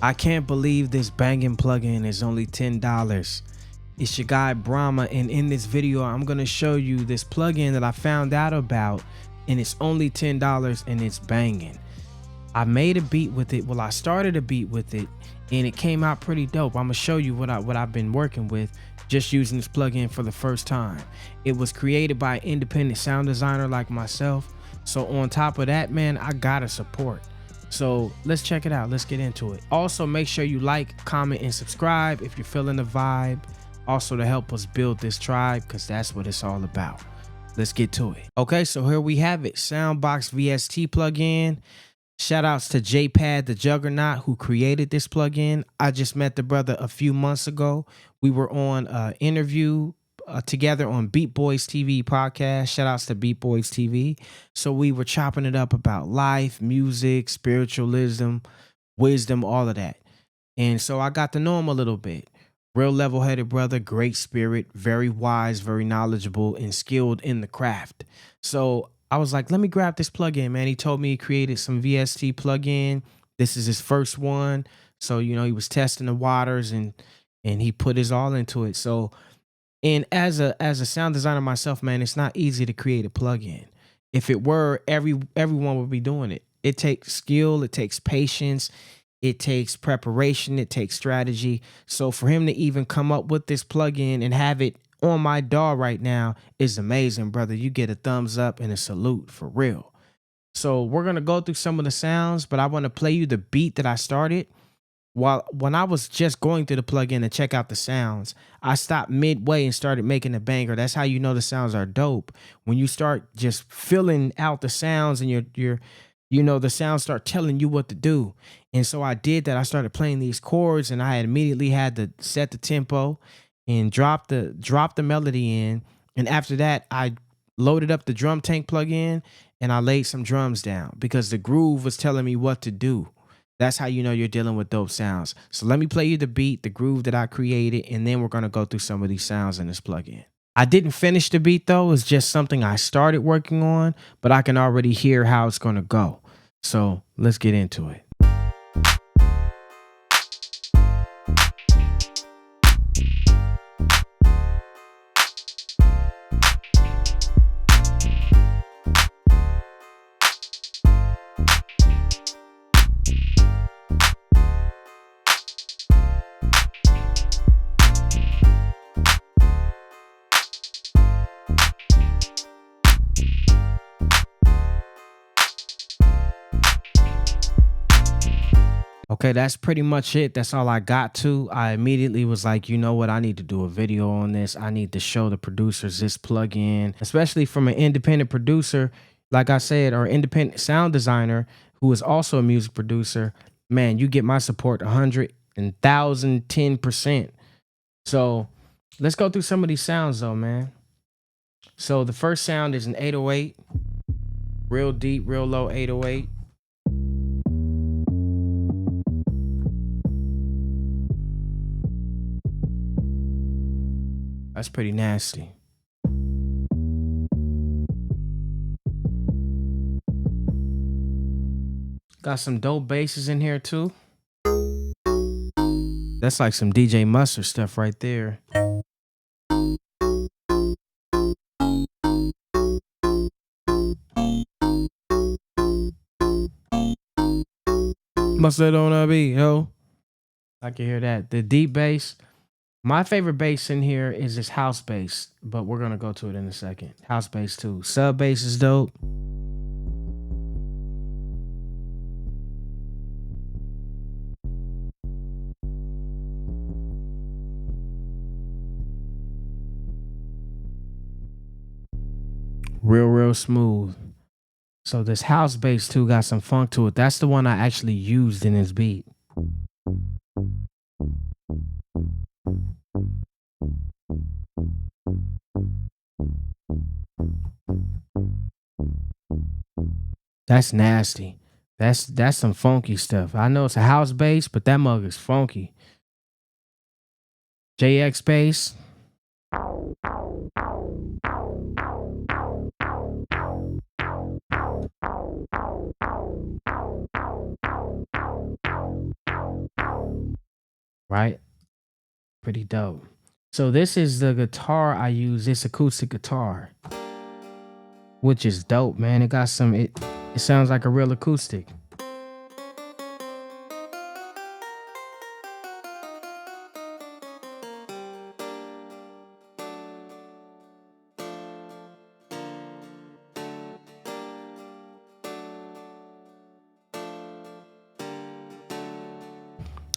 I can't believe this banging plugin is only $10. It's your guy Brahma, and in this video I'm gonna show you this plugin that I found out about, and it's only $10 and it's banging. I made a beat with it. Well, I started a beat with it and it came out pretty dope. I'm gonna show you what I've been working with just using this plugin for the first time. It was created by an independent sound designer like myself. So on top of that, man, I gotta support. So let's check it out. Let's get into it. Also, make sure you like, comment, and subscribe if you're feeling the vibe. Also to help us build this tribe, because that's what it's all about. Let's get to it. Okay, so here we have it. Soundbox VST plugin. Shout outs to J Pad The Juggernaut who created this plugin. I just met the brother a few months ago. We were on an interview together on Beat Boys TV podcast. Shout outs to Beat Boys TV. So we were chopping it up about life, music, spiritualism, wisdom, all of that. And so I got to know him a little bit. Real level-headed brother, great spirit, very wise, very knowledgeable, and skilled in the craft. So I was like, let me grab this plugin, man. He told me he created some VST plugin. This is his first one. So, you know, he was testing the waters and he put his all into it. So, and as a sound designer myself, man, it's not easy to create a plugin. If it were, everyone would be doing it. It takes skill, it takes patience, it takes preparation, it takes strategy. So for him to even come up with this plugin and have it on my DAW right now is amazing, brother. You get a thumbs up and a salute for real. So we're gonna go through some of the sounds, but I want to play you the beat that I started. When I was just going through the plugin to check out the sounds, I stopped midway and started making a banger. That's how you know the sounds are dope. When you start just filling out the sounds and you know, the sounds start telling you what to do. And so I did that. I started playing these chords and I had immediately had to set the tempo and drop the melody in. And after that, I loaded up the drum tank plugin and I laid some drums down because the groove was telling me what to do. That's how you know you're dealing with dope sounds. So let me play you the beat, the groove that I created, and then we're gonna go through some of these sounds in this plugin. I didn't finish the beat though. It's just something I started working on, but I can already hear how it's gonna go. So let's get into it. Okay, that's pretty much it. That's all I got to. I immediately was like, you know what? I need to do a video on this. I need to show the producers this plugin, especially from an independent producer, like I said, or independent sound designer who is also a music producer. Man, you get my support 100, 1,000, 10%. So let's go through some of these sounds though, man. So the first sound is an 808, real deep, real low 808. That's pretty nasty. Got some dope basses in here too. That's like some DJ Mustard stuff right there. Mustard on a beat, yo. I can hear that. The deep bass. My favorite bass in here is this house bass, but we're gonna go to it in a second. House bass too. Sub bass is dope. Real smooth. So this house bass too got some funk to it. That's the one I actually used in this beat. That's nasty. That's some funky stuff. I know it's a house bass, but that mug is funky. JX bass. right? Pretty dope. So this is the guitar I use, this acoustic guitar, which is dope, man. It got some, it sounds like a real acoustic.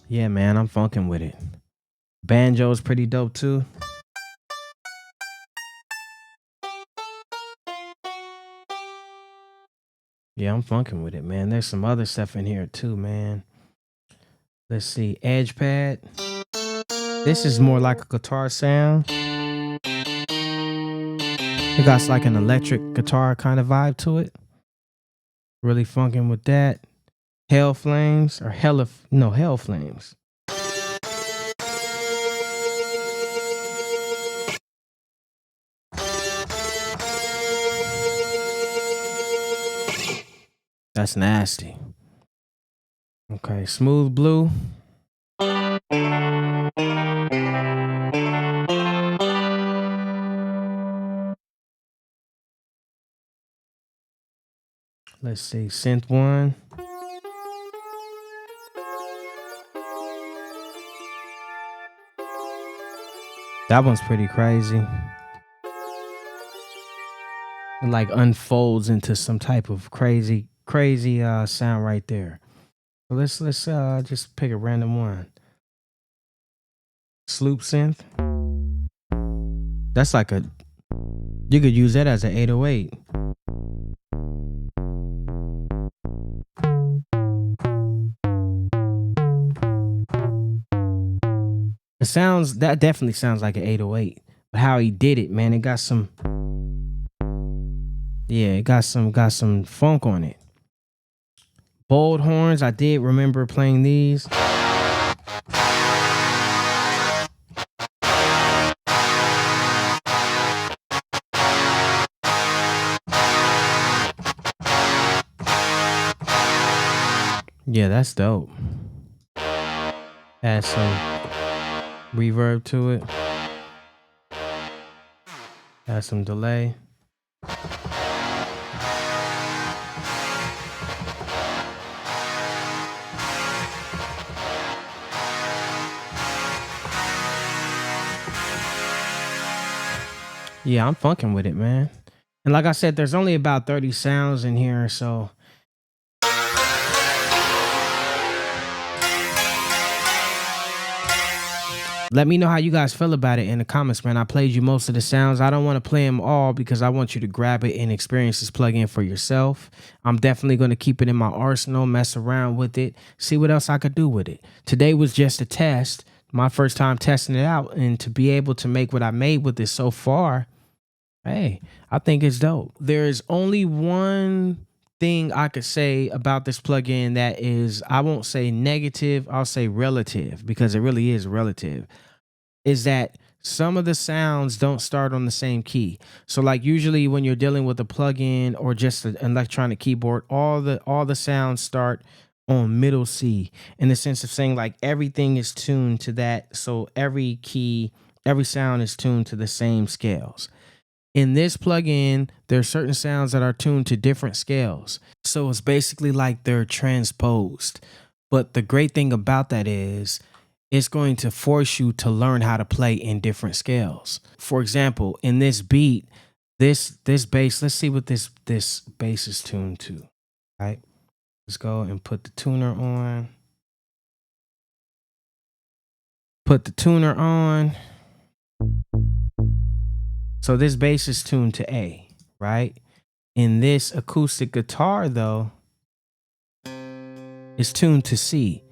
Yeah, man, I'm funking with it. Banjo is pretty dope too. Yeah, I'm funking with it, man. There's some other stuff in here too, man. Let's see, edge pad. This is more like a guitar sound. It got like an electric guitar kind of vibe to it. Really funking with that. Hell Flames or Hell Flames. That's nasty. Okay, Smooth Blue. Let's see, Synth 1. That one's pretty crazy. It like unfolds into some type of crazy sound right there. So let's just pick a random one. Sloop Synth. That's like a, you could use that as an 808. It sounds, that definitely sounds like an 808. But how he did it, man, it got some, yeah, it got some funk on it. Bold horns, I did remember playing these. Yeah, that's dope. Add some reverb to it. Add some delay. Yeah, I'm funking with it, man. And like I said, there's only about 30 sounds in here, so let me know how you guys feel about it in the comments, man. I played you most of the sounds. I don't want to play them all because I want you to grab it and experience this plugin for yourself. I'm definitely going to keep it in my arsenal, mess around with it, see what else I could do with it. Today was just a test, my first time testing it out, and to be able to make what I made with it so far, hey, I think it's dope. There's only one thing I could say about this plugin that is, I won't say negative, I'll say relative, because it really is relative, is that some of the sounds don't start on the same key. So like usually when you're dealing with a plugin or just an electronic keyboard, all the sounds start on middle C, in the sense of saying like everything is tuned to that. So every key, every sound is tuned to the same scales. In this plugin, there are certain sounds that are tuned to different scales. So it's basically like they're transposed. But the great thing about that is it's going to force you to learn how to play in different scales. For example, in this beat, this bass, let's see what this bass is tuned to. All right? Let's go and put the tuner on. Put the tuner on. So this bass is tuned to A, right? In this acoustic guitar, though, it's tuned to C.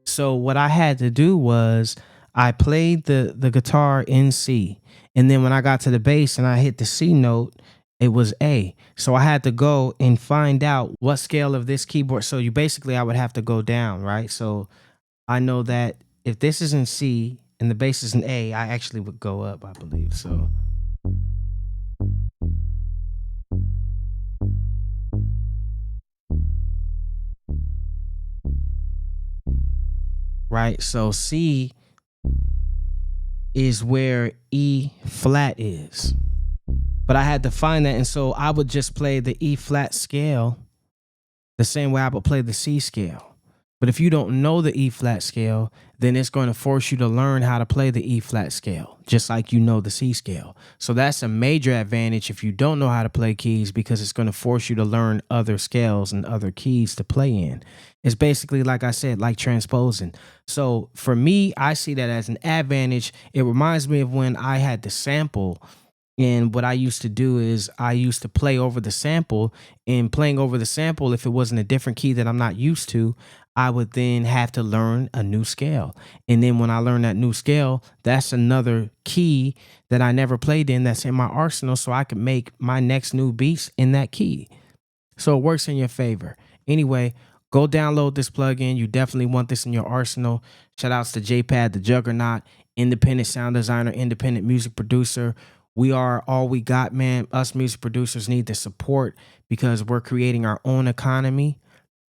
So what I had to do was I played the guitar in C. And then when I got to the bass and I hit the C note, it was A. So I had to go and find out what scale of this keyboard. So you basically, I would have to go down, right? So I know that if this is in C and the bass is in A, I actually would go up, I believe. So right, so C, is where E flat is. But I had to find that, and so I would just play the E flat scale the same way I would play the C scale. But if you don't know the E flat scale, then it's going to force you to learn how to play the E flat scale, just like you know the C scale. So that's a major advantage if you don't know how to play keys, because it's going to force you to learn other scales and other keys to play in. It's basically, like I said, like transposing. So for me, I see that as an advantage. It reminds me of when I had to sample. And what I used to do is I used to play over the sample, and playing over the sample, if it wasn't a different key that I'm not used to, I would then have to learn a new scale. And then when I learn that new scale, that's another key that I never played in that's in my arsenal, so I could make my next new beats in that key. So it works in your favor. Anyway, go download this plugin. You definitely want this in your arsenal. Shout outs to J Pad The Juggernaut, independent sound designer, independent music producer. We are all we got, man. Us music producers need the support because we're creating our own economy.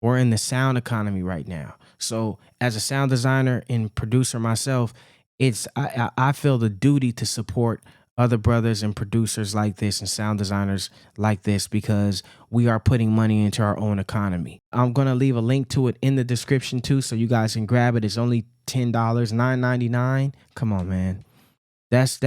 We're in the sound economy right now. So as a sound designer and producer myself, I feel the duty to support other brothers and producers like this and sound designers like this, because we are putting money into our own economy. I'm going to leave a link to it in the description too, so you guys can grab it. It's only $10, $9.99. Come on, man. That's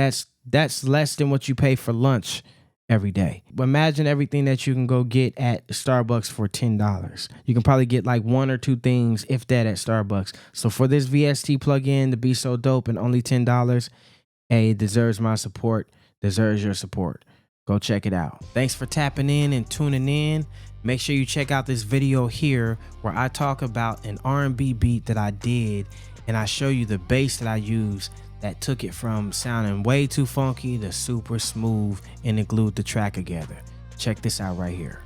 less than what you pay for lunch every day. But imagine everything that you can go get at Starbucks for $10. You can probably get like one or two things, if that, at Starbucks. So for this VST plugin to be so dope and only $10, hey, it deserves my support, deserves your support. Go check it out. Thanks for tapping in and tuning in. Make sure you check out this video here where I talk about an R&B beat that I did, and I show you the bass that I use that took it from sounding way too funky to super smooth and it glued the track together. Check this out right here.